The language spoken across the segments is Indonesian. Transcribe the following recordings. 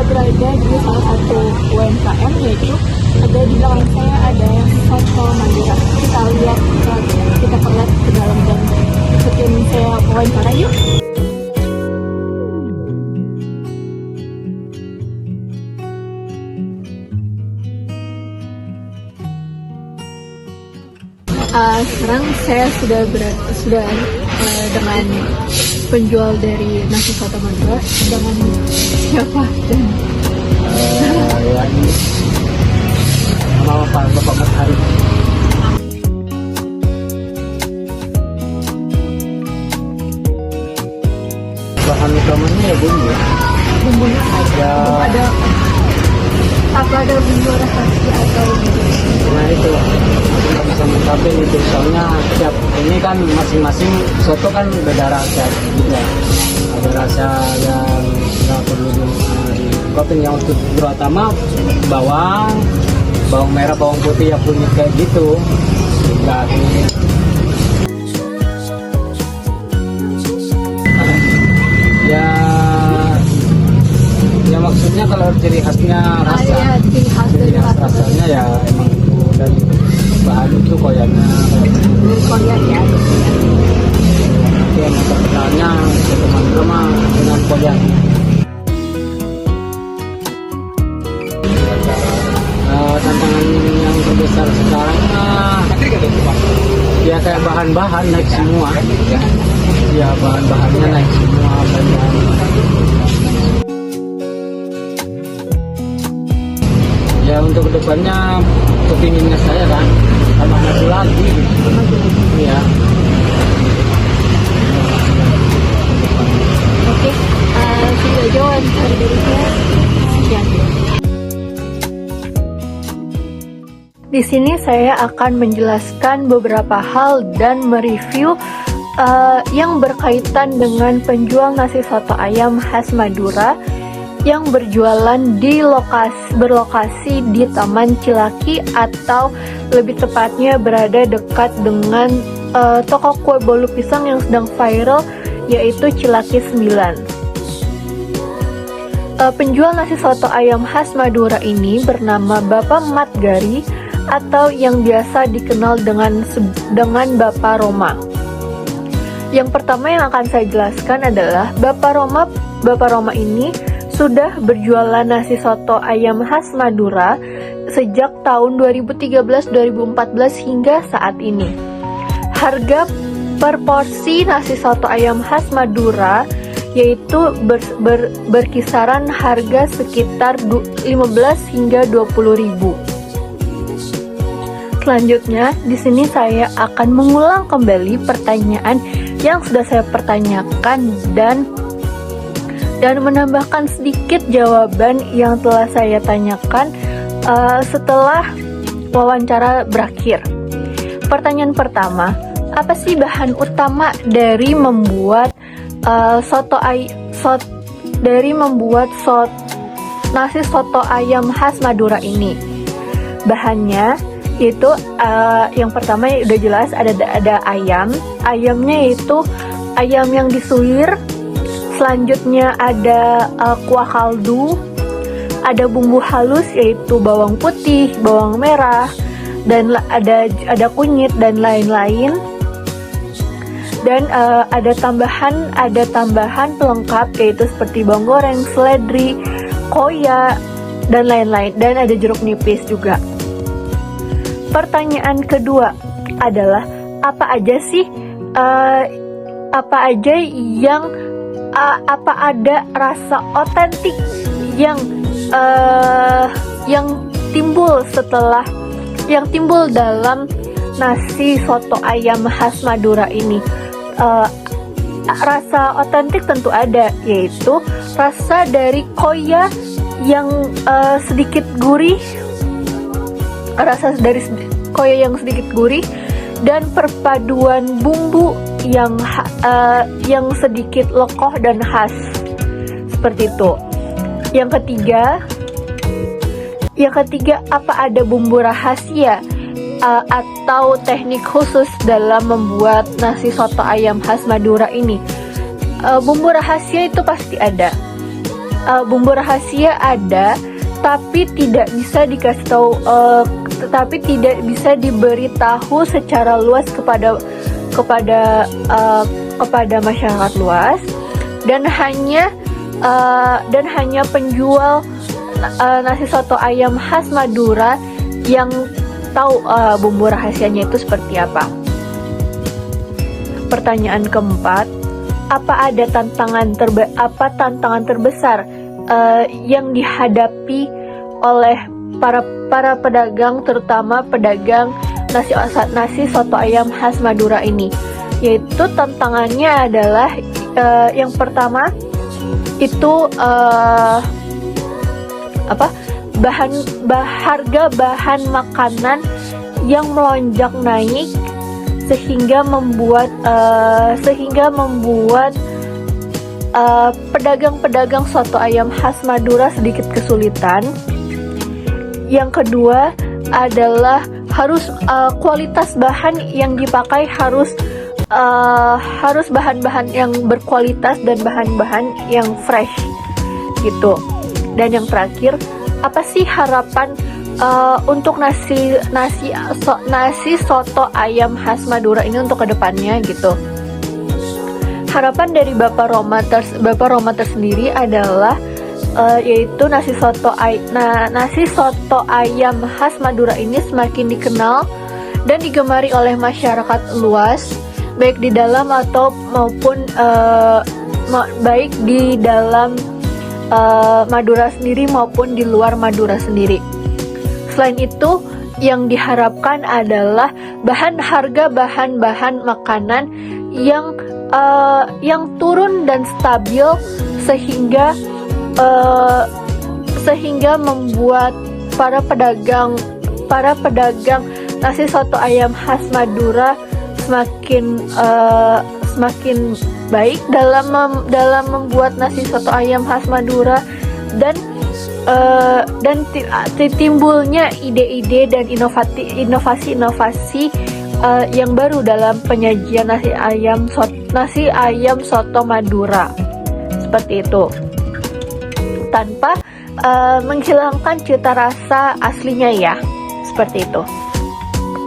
berada di salah satu UMKM, yaitu ada di belakang saya ada soto Madura. Kita lihat, kita perlihat ke dalam dan ikutin saya wawancara yuk. Sekarang saya sudah dengan penjual dari nasi soto Madura. Dengan siapa dan nama Bapak Mas Ari. Bahan utamanya ya bumbu. bumbunya Ya. ada bumbu rahasia atau Nah itu bisa mencapai itu, soalnya setiap ini kan masing-masing soto kan beda rasa juga. Ada rasa yang nggak perlu diungkapin, yang untuk terutama bawang merah, bawang putih yang kunyit kayak gitu. Enggak ya maksudnya kalau ciri khasnya rasa, ciri khas dari rasa rasanya ya emang dari bahan itu koyanya dari Korea ya. itu yang terkenalnya teman-teman dengan koya. Tantangan yang terbesar sekarang ya kayak bahan-bahan naik semua ya, bahan-bahannya naik semua banyak. Ya untuk kedepannya kepinginnya saya kan tambah maju lagi gitu. Ya. Oke, sudah jawab dari saya. Sekian. Di sini saya akan menjelaskan beberapa hal dan mereview yang berkaitan dengan penjual nasi soto ayam khas Madura yang berjualan berlokasi di Taman Cilaki, atau lebih tepatnya berada dekat dengan toko kue bolu pisang yang sedang viral, yaitu Cilaki 9. Penjual nasi soto ayam khas Madura ini bernama Bapak Mat Gari, atau yang biasa dikenal dengan Bapak Roma. Yang pertama yang akan saya jelaskan adalah Bapak Roma ini sudah berjualan nasi soto ayam khas Madura sejak tahun 2013-2014 hingga saat ini. Harga per porsi nasi soto ayam khas Madura yaitu berkisaran harga sekitar 15 hingga 20 ribu. Selanjutnya, di sini saya akan mengulang kembali pertanyaan yang sudah saya pertanyakan dan menambahkan sedikit jawaban yang telah saya tanyakan setelah wawancara berakhir. Pertanyaan pertama, apa sih bahan utama dari membuat nasi soto ayam khas Madura ini? Bahannya itu yang pertama udah jelas ada ayamnya itu ayam yang disuir. Selanjutnya ada kuah kaldu, ada bumbu halus yaitu bawang putih, bawang merah, dan ada kunyit dan lain-lain. Dan ada tambahan pelengkap yaitu seperti bawang goreng, seledri, koya, dan lain-lain. Dan ada jeruk nipis juga. Pertanyaan kedua adalah apa aja ada rasa otentik yang timbul dalam nasi soto ayam khas Madura ini? Rasa otentik tentu ada, yaitu rasa dari koya yang sedikit gurih, dan perpaduan bumbu yang sedikit lekoh dan khas, seperti itu. Yang ketiga, apa ada bumbu rahasia atau teknik khusus dalam membuat nasi soto ayam khas Madura ini? Bumbu rahasia itu pasti ada. bumbu rahasia ada, tapi tidak bisa dikasih tahu, tetapi tidak bisa diberitahu secara luas kepada masyarakat luas, dan hanya penjual nasi soto ayam khas Madura yang tahu bumbu rahasianya itu seperti apa. Pertanyaan keempat, apa tantangan terbesar yang dihadapi oleh para pedagang, terutama pedagang nasi soto ayam khas Madura ini? Yaitu tantangannya adalah yang pertama itu harga bahan makanan yang melonjak naik sehingga membuat pedagang soto ayam khas Madura sedikit kesulitan. Yang kedua adalah harus kualitas bahan yang dipakai harus bahan-bahan yang berkualitas dan bahan-bahan yang fresh gitu. Dan yang terakhir, apa sih harapan untuk nasi soto ayam khas Madura ini untuk kedepannya gitu? Harapan dari Bapak Roma tersendiri adalah yaitu nasi soto ayam khas Madura ini semakin dikenal dan digemari oleh masyarakat luas, baik di dalam maupun baik di dalam Madura sendiri maupun di luar Madura sendiri. Selain itu, yang diharapkan adalah harga bahan-bahan makanan yang turun dan stabil sehingga membuat para pedagang nasi soto ayam khas Madura semakin baik dalam membuat nasi soto ayam khas Madura, dan timbulnya ide-ide dan inovasi-inovasi yang baru dalam penyajian nasi ayam soto Madura seperti itu, tanpa menghilangkan cita rasa aslinya ya, seperti itu.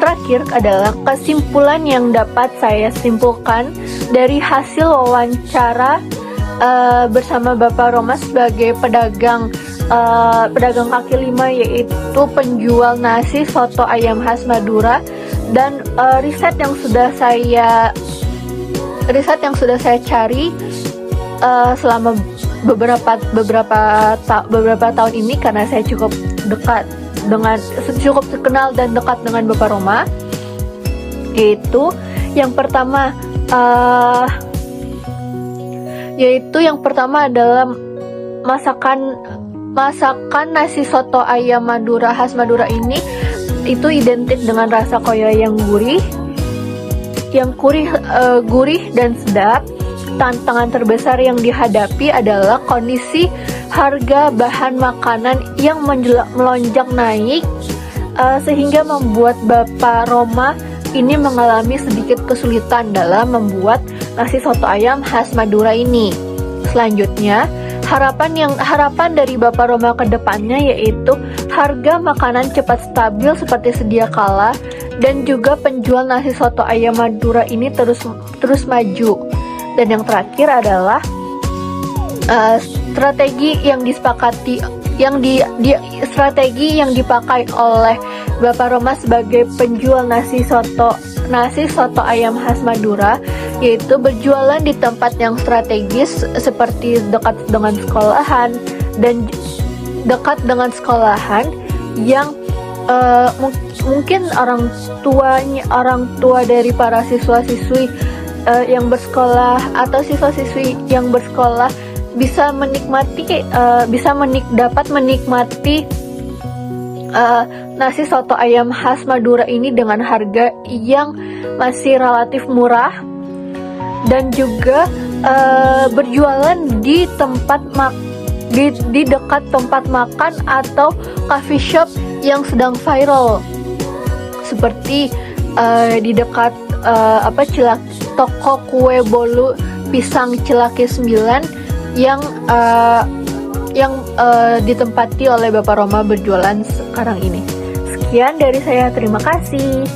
Terakhir adalah kesimpulan yang dapat saya simpulkan dari hasil wawancara bersama Bapak Roma sebagai pedagang kaki lima, yaitu penjual nasi soto ayam khas Madura, dan riset yang sudah saya cari selama beberapa tahun ini, karena saya cukup kenal dan dekat dengan Bapak Roma. Yaitu yang pertama adalah masakan nasi soto ayam Madura khas Madura ini itu identik dengan rasa koyo yang gurih dan sedap. Tantangan terbesar yang dihadapi adalah kondisi harga bahan makanan yang melonjak naik, sehingga membuat Bapak Roma ini mengalami sedikit kesulitan dalam membuat nasi soto ayam khas Madura ini. Selanjutnya, harapan dari Bapak Roma ke depannya yaitu harga makanan cepat stabil seperti sedia kala, dan juga penjual nasi soto ayam Madura ini terus maju. Dan yang terakhir adalah strategi yang dipakai oleh Bapak Roma sebagai penjual nasi soto ayam khas Madura, yaitu berjualan di tempat yang strategis seperti dekat dengan sekolahan yang mungkin orang tua dari para siswa-siswi yang bersekolah atau siswa-siswi yang bersekolah dapat menikmati nasi soto ayam khas Madura ini dengan harga yang masih relatif murah, dan juga berjualan di dekat tempat makan atau coffee shop yang sedang viral, seperti di dekat toko kue bolu pisang Cilaki 9 yang ditempati oleh Bapak Roma berjualan sekarang ini. Sekian dari saya, terima kasih.